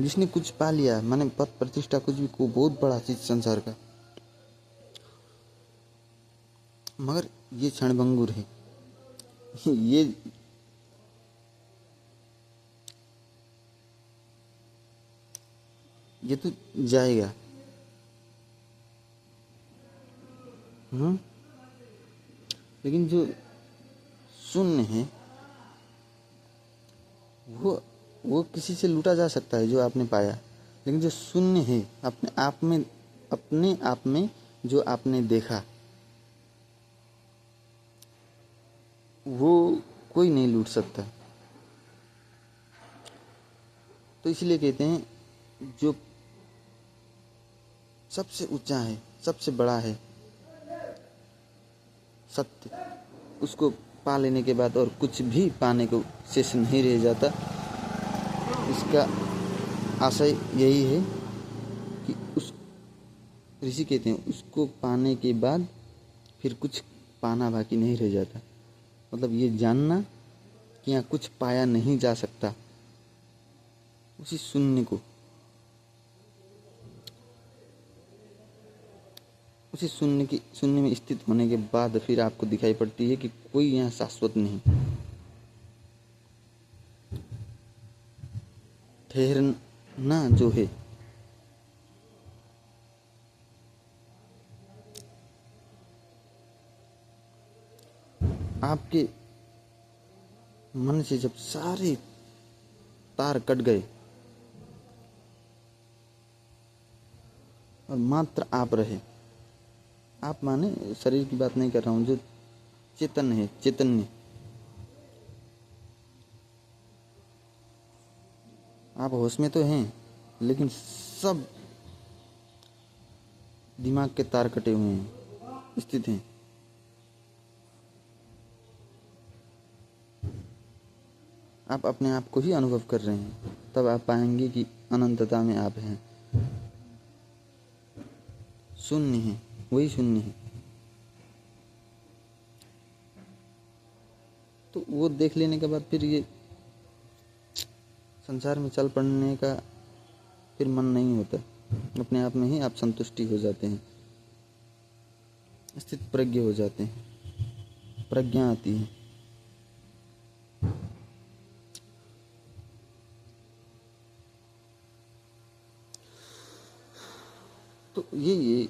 जिसने कुछ पा लिया, माने पद प्रतिष्ठा कुछ भी, को बहुत बड़ा चीज संसार का, मगर ये क्षणभंगुर है। ये तो जाएगा। लेकिन जो शून्य है वो किसी से लूटा जा सकता है, जो आपने पाया। लेकिन जो शून्य है अपने आप में जो आपने देखा, वो कोई नहीं लूट सकता। तो इसलिए कहते हैं जो सबसे ऊंचा है, सबसे बड़ा है सत्य, उसको पा लेने के बाद और कुछ भी पाने को शेष नहीं रह जाता। इसका आशय यही है कि उस ऋषि कहते हैं उसको पाने के बाद फिर कुछ पाना बाकी नहीं रह जाता। मतलब ये जानना कि यहाँ कुछ पाया नहीं जा सकता, उसी शून्य को, उसी शून्य में स्थित होने के बाद फिर आपको दिखाई पड़ती है कि कोई यहाँ शाश्वत नहीं। ठहरना जो है, आपके मन से जब सारे तार कट गए और मात्र आप रहे, आप माने शरीर की बात नहीं कर रहा हूँ, जो चेतन है, चैतन्य, आप होश में तो हैं लेकिन सब दिमाग के तार कटे हुए हैं, स्थित हैं। आप अपने आप को ही अनुभव कर रहे हैं, तब आप पाएंगे कि अनंतता में आप हैं, शून्य है, वही शून्य है। तो वो देख लेने के बाद फिर ये संसार में चल पड़ने का फिर मन नहीं होता। अपने आप में ही आप संतुष्टि हो जाते हैं, स्थित प्रज्ञ हो जाते हैं, प्रज्ञा आती है। तो ये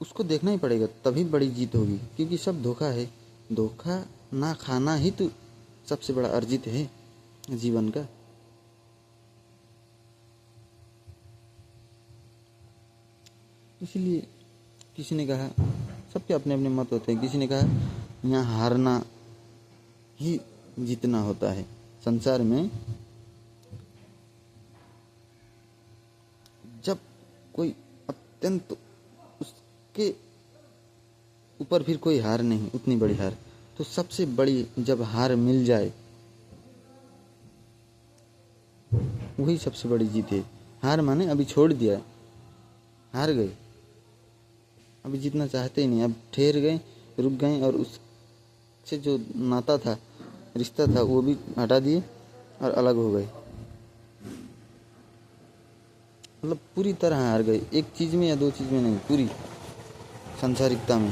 उसको देखना ही पड़ेगा, तभी बड़ी जीत होगी। क्योंकि सब धोखा है, धोखा ना खाना ही तो सबसे बड़ा अर्जित है जीवन का। इसलिए किसी ने कहा, सबके अपने अपने मत होते हैं, किसी ने कहा यहाँ हारना ही जीतना होता है संसार में। जब कोई अत्यंत उसके ऊपर फिर कोई हार नहीं, उतनी बड़ी हार, तो सबसे बड़ी जब हार मिल जाए वही सबसे बड़ी जीत है। हार माने अभी छोड़ दिया, हार गए, अभी जीतना चाहते ही नहीं, अब ठहर गए, रुक गए और उससे जो नाता था, रिश्ता था, वो भी हटा दिए और अलग हो गए। मतलब पूरी तरह हार गए, एक चीज़ में या दो चीज़ में नहीं, पूरी संसारिकता में,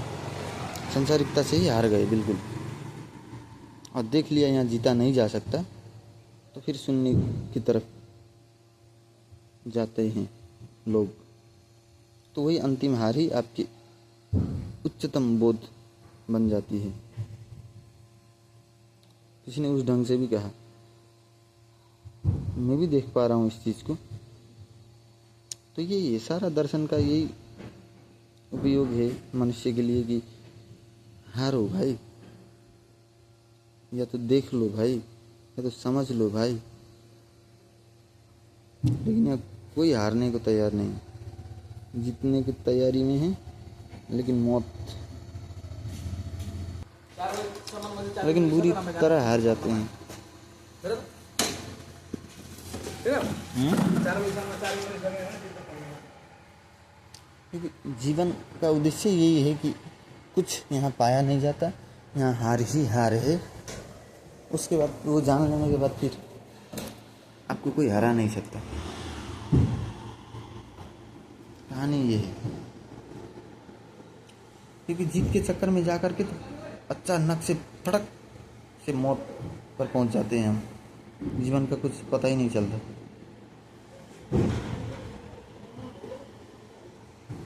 संसारिकता से ही हार गए बिल्कुल। और देख लिया यहाँ जीता नहीं जा सकता, तो फिर शून्य की तरफ जाते हैं लोग। तो वही अंतिम हार ही आपकी उच्चतम बोध बन जाती है। किसी ने उस ढंग से भी कहा, मैं भी देख पा रहा हूँ इस चीज़ को। तो ये सारा दर्शन का यही उपयोग है मनुष्य के लिए कि हारो भाई, या तो देख लो भाई, या तो समझ लो भाई। लेकिन यहाँ कोई हारने को तैयार नहीं, जीतने की तैयारी में है, लेकिन मौत, लेकिन बुरी तरह हार जाते हैं। क्योंकि जीवन का उद्देश्य यही है कि कुछ यहाँ पाया नहीं जाता, यहाँ हार ही हार है। उसके बाद वो जान लेने के बाद फिर आप आपको कोई हरा नहीं सकता। कहानी ये है, क्योंकि जीत के चक्कर में जाकर के तो अचानक से फटक से मौत पर पहुंच जाते हैं हम। जीवन का कुछ पता ही नहीं चलता।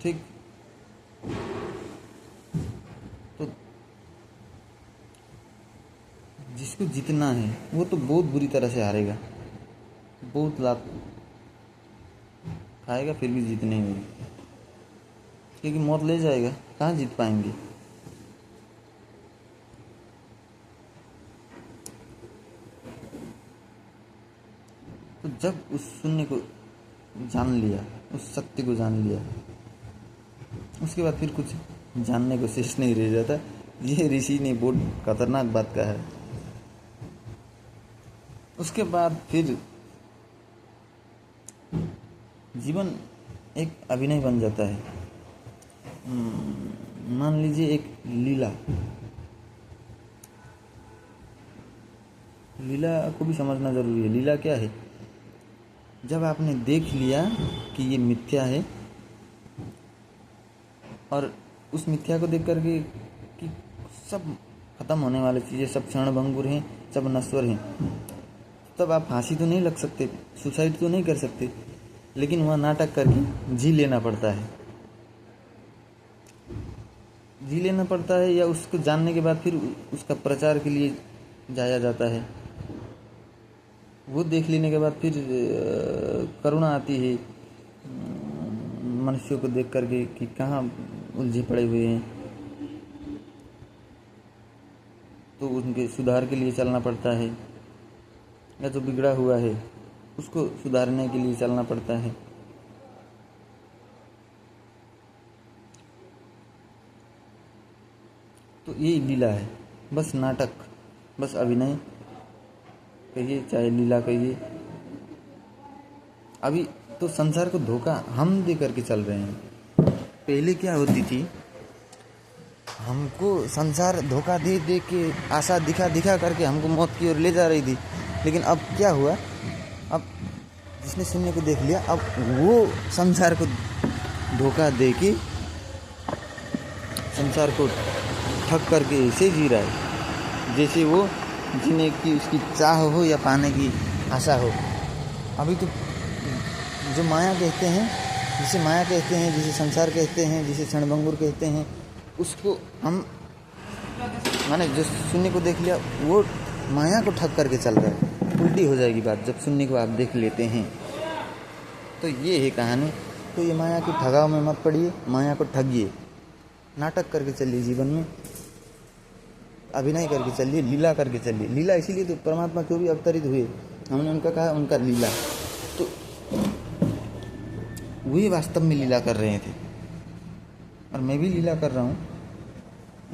ठीक, तो जिसको जीतना है वो तो बहुत बुरी तरह से हारेगा, बहुत लात खाएगा, फिर भी जीत नहीं होगी, क्योंकि मौत ले जाएगा, कहाँ जीत पाएंगे। तो जब उस शून्य को जान लिया, उस सत्य को जान लिया, उसके बाद फिर कुछ जानने को शेष नहीं रह जाता। ये ऋषि ने बहुत खतरनाक बात कहा है। उसके बाद फिर जीवन एक अभिनय बन जाता है। मान लीजिए एक लीला को भी समझना जरूरी है। लीला क्या है? जब आपने देख लिया कि ये मिथ्या है और उस मिथ्या को देख करके कि सब खत्म होने वाली चीज़ें, सब क्षणभंगुर हैं, सब नश्वर हैं, तब आप फांसी तो नहीं लग सकते, सुसाइड तो नहीं कर सकते, लेकिन वह नाटक करके जी लेना पड़ता है। जी लेना पड़ता है, या उसको जानने के बाद फिर उसका प्रचार के लिए जाया जाता है। वो देख लेने के बाद फिर करुणा आती है मनुष्यों को देख करके कि कहाँ उलझे पड़े हुए हैं, तो उनके सुधार के लिए चलना पड़ता है, या जो बिगड़ा हुआ है उसको सुधारने के लिए चलना पड़ता है। तो ये लीला है, बस नाटक, बस अभिनय कहिए चाहे लीला कहिए। अभी तो संसार को धोखा हम दे करके चल रहे हैं। पहले क्या होती थी, हमको संसार धोखा दे दे के, आशा दिखा दिखा करके हमको मौत की ओर ले जा रही थी। लेकिन अब क्या हुआ, अब जिसने शून्य को देख लिया, अब वो संसार को धोखा दे के संसार को ठग करके ऐसे जी रहा है जैसे वो जीने की उसकी चाह हो या पाने की आशा हो। अभी तो जो माया कहते हैं, जिसे माया कहते हैं, जिसे संसार कहते हैं, जिसे क्षणभंगुर कहते हैं, उसको हम माने जो शून्य को देख लिया वो माया को ठग करके चल रहा है। उल्टी हो जाएगी बात जब शून्य को आप देख लेते हैं। तो ये है कहानी। तो ये माया की ठगाव में मत पड़िए, माया को ठगिए, नाटक करके चलिए, जीवन में अभिनय करके चलिए, लीला करके चलिए। लीला इसीलिए तो परमात्मा क्यों भी अवतरित हुए, हमने उनका कहा उनका लीला, तो वही वास्तव में लीला कर रहे थे और मैं भी लीला कर रहा हूँ।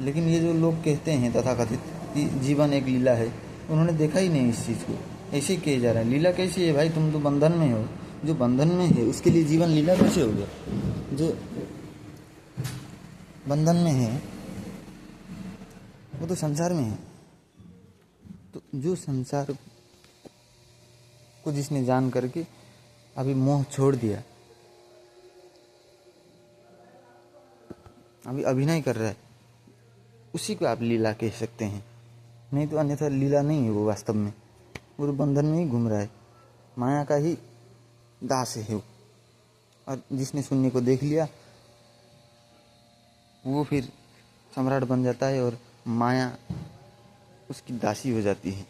लेकिन ये जो लोग कहते हैं तथाकथित कि जीवन एक लीला है, उन्होंने देखा ही नहीं इस चीज़ को। ऐसे ही किए जा रहा है। लीला कैसी है भाई? तुम तो बंधन में हो, जो बंधन में है उसके लिए जीवन लीला कैसे हो गया? जो बंधन में है वो तो संसार में है। तो जो संसार को जिसने जान करके अभी मोह छोड़ दिया, अभी अभिनय कर रहा है, उसी को आप लीला कह सकते हैं। नहीं तो अन्यथा लीला नहीं है वो, वास्तव में वो तो बंधन में ही घूम रहा है, माया का ही दास है वो। और जिसने शून्य को देख लिया वो फिर सम्राट बन जाता है और माया उसकी दासी हो जाती है।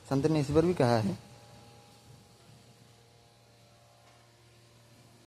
संत ने इस पर भी कहा है